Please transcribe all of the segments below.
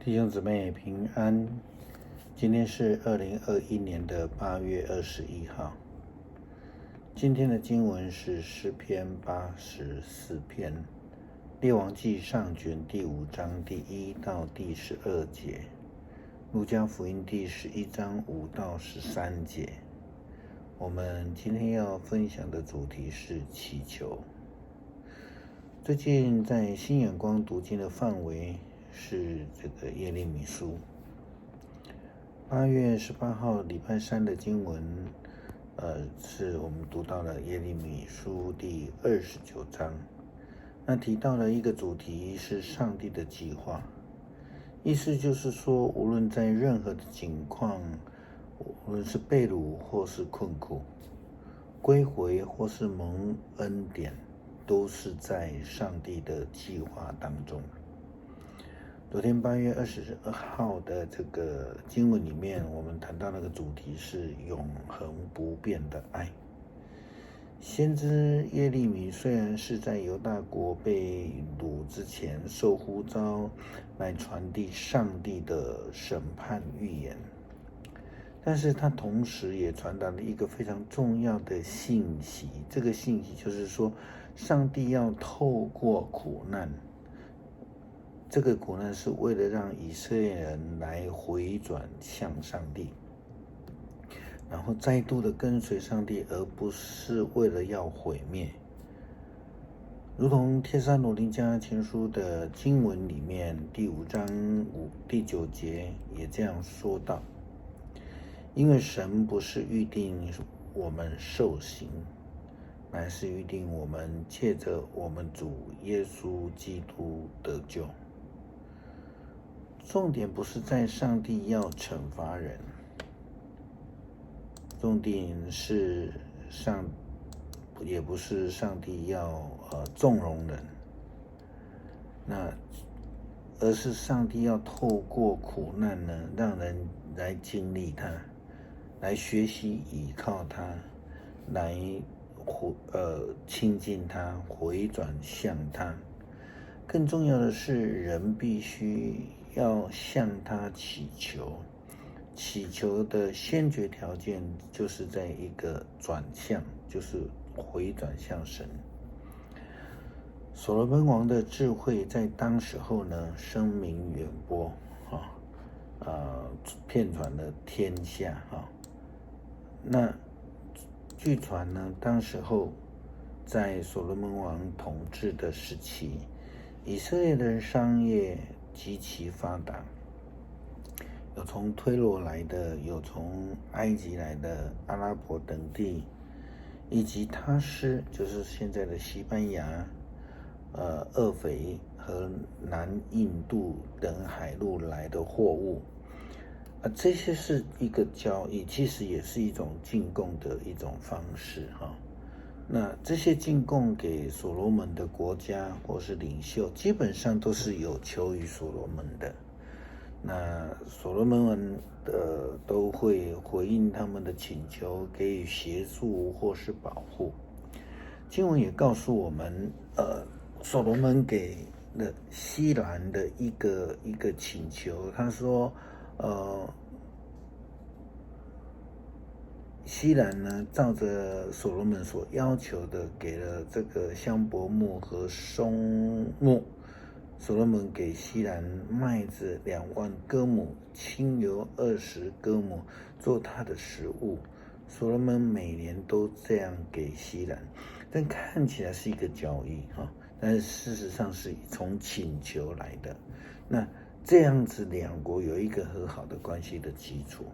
弟兄姊妹平安，今天是2021年的8月21号。今天的经文是诗篇84篇，列王纪上卷第5章第1到第12节，路加福音第11章5到13节。我们今天要分享的主题是祈求。最近在新眼光读经的范围是这个耶利米书。8月18号礼拜三的经文，是我们读到了耶利米书第29章。那提到了一个主题是上帝的计划，意思就是说，无论在任何的境况，无论是被掳或是困苦，归回或是蒙恩典，都是在上帝的计划当中。昨天8月22号的这个经文里面，我们谈到那个主题是永恒不变的爱。先知耶利米虽然是在犹大国被掳之前受呼召来传递上帝的审判预言，但是他同时也传达了一个非常重要的信息，这个信息就是说，上帝要透过苦难，这个苦难是为了让以色列人来回转向上帝，然后再度的跟随上帝，而不是为了要毁灭。如同帖撒罗尼迦前书的经文里面第5章第9节也这样说道，因为神不是预定我们受刑，乃是预定我们借着我们主耶稣基督得救。重点不是在上帝要惩罚人，重点是也不是上帝要纵容人，而是上帝要透过苦难呢，让人来经历它，来学习倚靠它，来亲近它，回转向它。更重要的是，人必须要向他祈求，祈求的先决条件就是在一个转向，就是回转向神。所罗门王的智慧在当时候呢，声名远播，遍传了天下。那据传呢，当时候在所罗门王统治的时期，以色列的商业极其发达，有从推罗来的，有从埃及来的，阿拉伯等地，以及他施，就是现在的西班牙、厄斐和南印度等海路来的货物，这些是一个交易，其实也是一种进贡的一种方式哈。那这些进贡给所罗门的国家或是领袖，基本上都是有求于所罗门的。那所罗门王都会回应他们的请求，给予协助或是保护。经文也告诉我们，所罗门给了西兰的一个请求，他说，西兰呢，照着所罗门所要求的，给了这个香柏木和松木。所罗门给西兰麦子2万哥姆，清油20哥姆，做他的食物。所罗门每年都这样给西兰，但看起来是一个交易但是事实上是从请求来的。那这样子两国有一个和好的关系的基础。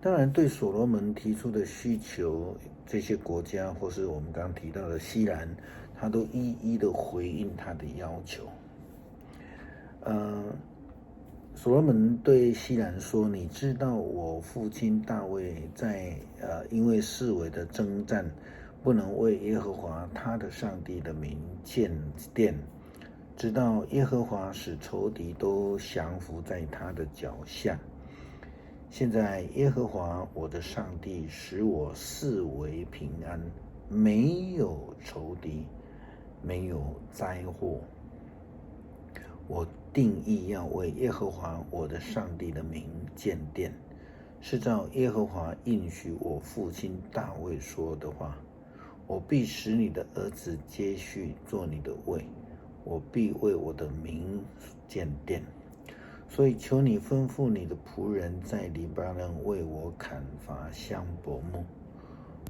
当然，对所罗门提出的需求，这些国家或是我们刚刚提到的西兰，他都一一的回应他的要求。所罗门对西兰说：“你知道我父亲大卫在因为四围的征战，不能为耶和华他的上帝的名建殿，直到耶和华使仇敌都降服在他的脚下。现在耶和华我的上帝使我四围平安，没有仇敌，没有灾祸。我定义要为耶和华我的上帝的名建殿，是照耶和华应许我父亲大卫说的话。我必使你的儿子接续做你的位，我必为我的名建殿。所以求你吩咐你的仆人在黎巴嫩为我砍伐香柏木，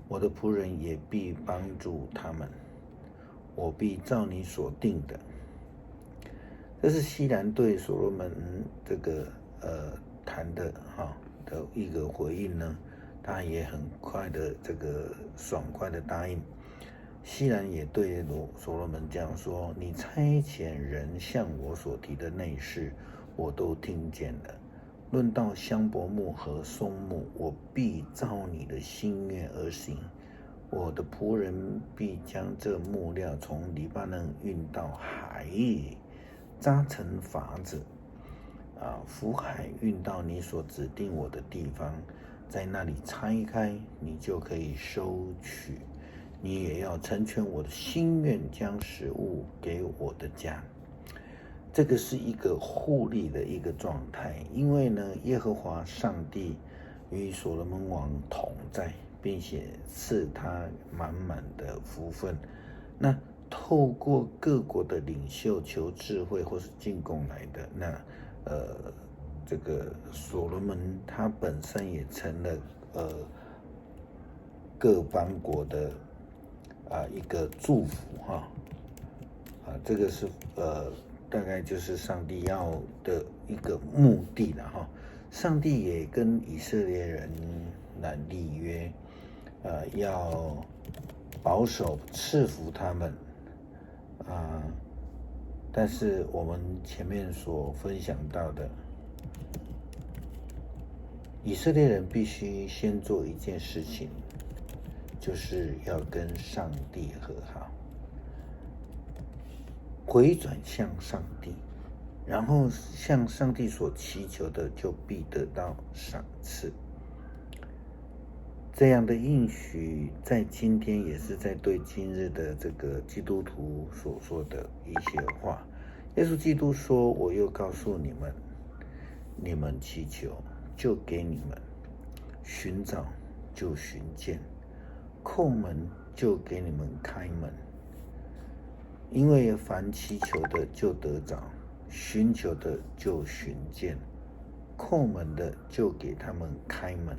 我的仆人也必帮助他们，我必照你所定的。这是西兰对所罗门这个谈的的一个回应呢，他也很快的爽快的答应。西兰也对所罗门这样说：你差遣人向我所提的内事，我都听见了。论到香柏木和松木，我必照你的心愿而行。我的仆人必将这木料从黎巴嫩运到海里，扎成筏子，浮海运到你所指定我的地方，在那里拆开，你就可以收取。你也要成全我的心愿，将食物给我的家。这个是一个互利的一个状态，因为呢，耶和华上帝与所罗门王同在，并且赐他满满的福分。那透过各国的领袖求智慧或是进贡来的，那这个所罗门他本身也成了各邦国的一个祝福这个是大概就是上帝要的一个目的了哈。上帝也跟以色列人来立约，要保守赐福他们但是我们前面所分享到的，以色列人必须先做一件事情，就是要跟上帝和好，回转向上帝，然后向上帝所祈求的就必得到赏赐。这样的应许在今天也是在对今日的这个基督徒所说的一些话。耶稣基督说：我又告诉你们，你们祈求就给你们，寻找就寻见，叩门就给你们开门。因为凡祈求的就得着，寻求的就寻见，叩门的就给他们开门。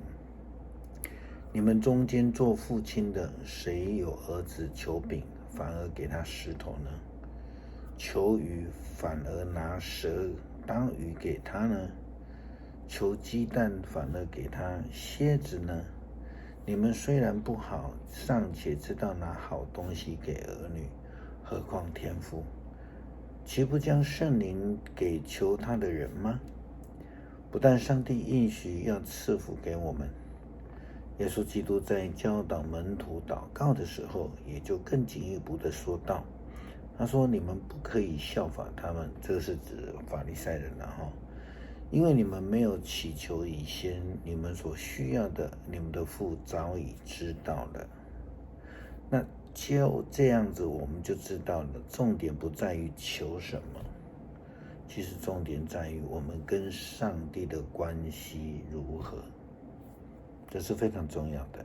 你们中间做父亲的，谁有儿子求饼，反而给他石头呢？求鱼，反而拿蛇当鱼给他呢？求鸡蛋，反而给他蝎子呢？你们虽然不好，尚且知道拿好东西给儿女，何况天父，岂不将圣灵给求他的人吗？不但上帝应许要赐福给我们，耶稣基督在教导门徒祷告的时候，也就更进一步的说道，他说：你们不可以效法他们，这是指法利赛人因为你们没有祈求以先，你们所需要的，你们的父早已知道了。那就这样子，我们就知道了，重点不在于求什么，其实重点在于我们跟上帝的关系如何，这是非常重要的。